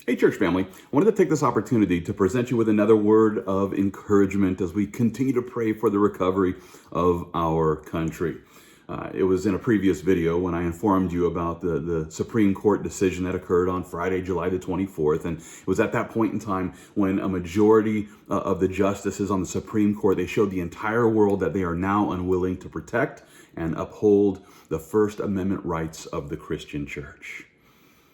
Hey, church family, I wanted to take this opportunity to present you with another word of encouragement as we continue to pray for the recovery of our country. It was in a previous video when I informed you about the Supreme Court decision that occurred on Friday, July the 24th. And it was at that point in time when a majority of the justices on the Supreme Court, they showed the entire world that they are now unwilling to protect and uphold the First Amendment rights of the Christian church.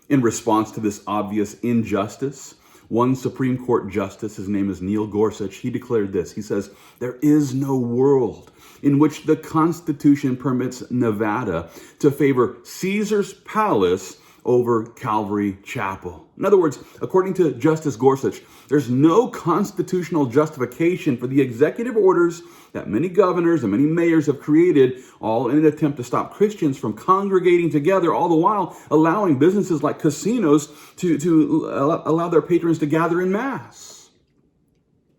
In response to this obvious injustice, one Supreme Court justice, his name is Neil Gorsuch, he declared this. He says, "There is no world in which the Constitution permits Nevada to favor Caesar's palace over Calvary Chapel." In other words, according to Justice Gorsuch, there's no constitutional justification for the executive orders that many governors and many mayors have created, all in an attempt to stop Christians from congregating together, all the while allowing businesses like casinos to allow their patrons to gather in mass.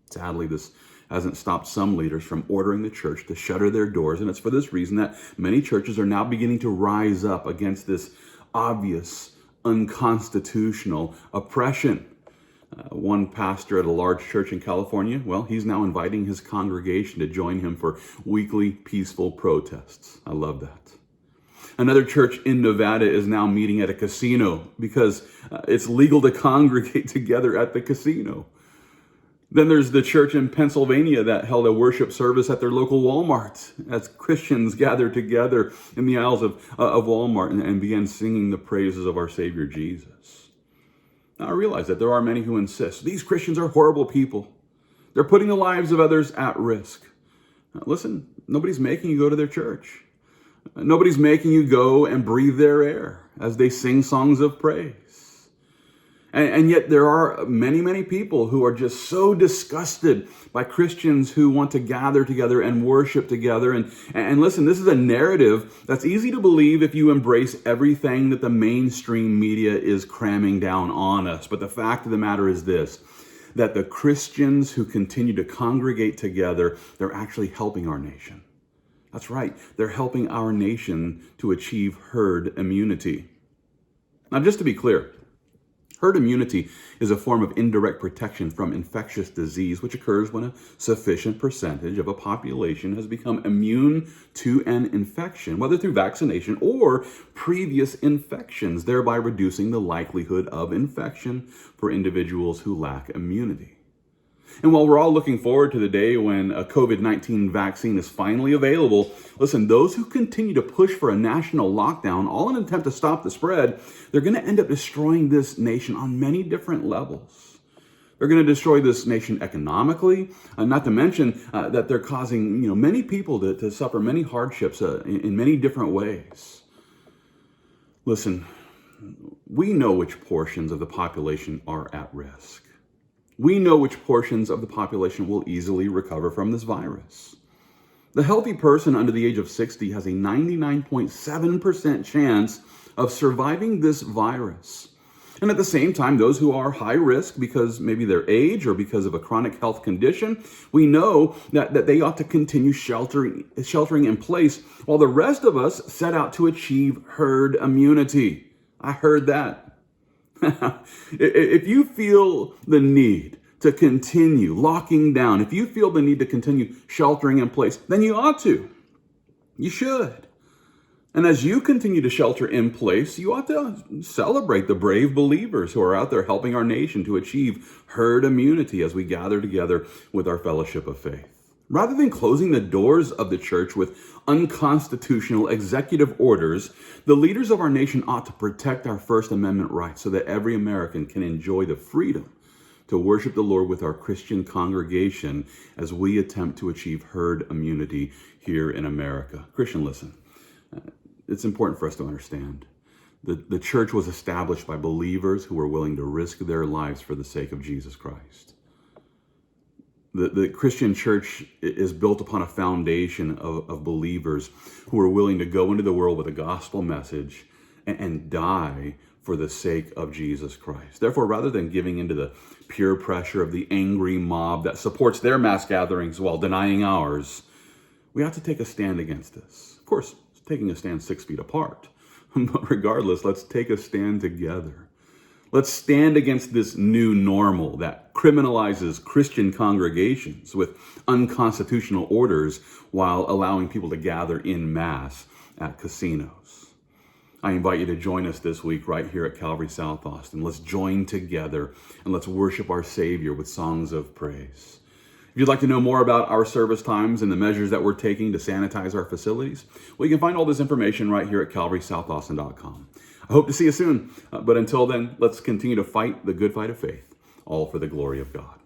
Sadly, this hasn't stopped some leaders from ordering the church to shutter their doors, and it's for this reason that many churches are now beginning to rise up against this obvious, unconstitutional oppression. One pastor at a large church in California, well, he's now inviting his congregation to join him for weekly peaceful protests. I love that. Another church in Nevada is now meeting at a casino because it's legal to congregate together at the casino. Then there's the church in Pennsylvania that held a worship service at their local Walmart as Christians gathered together in the aisles of Walmart and began singing the praises of our Savior Jesus. Now, I realize that there are many who insist these Christians are horrible people. They're putting the lives of others at risk. Now, listen, nobody's making you go to their church. Nobody's making you go and breathe their air as they sing songs of praise. And yet there are many, many people who are just so disgusted by Christians who want to gather together and worship together. And listen, this is a narrative that's easy to believe if you embrace everything that the mainstream media is cramming down on us. But the fact of the matter is this, that the Christians who continue to congregate together, they're actually helping our nation. That's right, they're helping our nation to achieve herd immunity. Now, just to be clear, herd immunity is a form of indirect protection from infectious disease, which occurs when a sufficient percentage of a population has become immune to an infection, whether through vaccination or previous infections, thereby reducing the likelihood of infection for individuals who lack immunity. And while we're all looking forward to the day when a COVID-19 vaccine is finally available, listen, those who continue to push for a national lockdown, all in an attempt to stop the spread, they're going to end up destroying this nation on many different levels. They're going to destroy this nation economically, not to mention that they're causing many people to suffer many hardships in many different ways. Listen, we know which portions of the population are at risk. We know which portions of the population will easily recover from this virus. The healthy person under the age of 60 has a 99.7% chance of surviving this virus. And at the same time, those who are high risk because maybe their age or because of a chronic health condition, we know that they ought to continue sheltering in place while the rest of us set out to achieve herd immunity. I heard that. If you feel the need to continue locking down, if you feel the need to continue sheltering in place, then you ought to. You should. And as you continue to shelter in place, you ought to celebrate the brave believers who are out there helping our nation to achieve herd immunity as we gather together with our fellowship of faith. Rather than closing the doors of the church with unconstitutional executive orders, the leaders of our nation ought to protect our First Amendment rights so that every American can enjoy the freedom to worship the Lord with our Christian congregation as we attempt to achieve herd immunity here in America. Christian, listen, it's important for us to understand. The church was established by believers who were willing to risk their lives for the sake of Jesus Christ. The Christian church is built upon a foundation of believers who are willing to go into the world with a gospel message and die for the sake of Jesus Christ. Therefore, rather than giving into the peer pressure of the angry mob that supports their mass gatherings while denying ours, we have to take a stand against this. Of course, taking a stand 6 feet apart. But regardless, let's take a stand together. Let's stand against this new normal that criminalizes Christian congregations with unconstitutional orders while allowing people to gather en masse at casinos. I invite you to join us this week right here at Calvary South Austin. Let's join together and let's worship our Savior with songs of praise. If you'd like to know more about our service times and the measures that we're taking to sanitize our facilities, well, you can find all this information right here at calvarysouthaustin.com. I hope to see you soon, but until then, let's continue to fight the good fight of faith, all for the glory of God.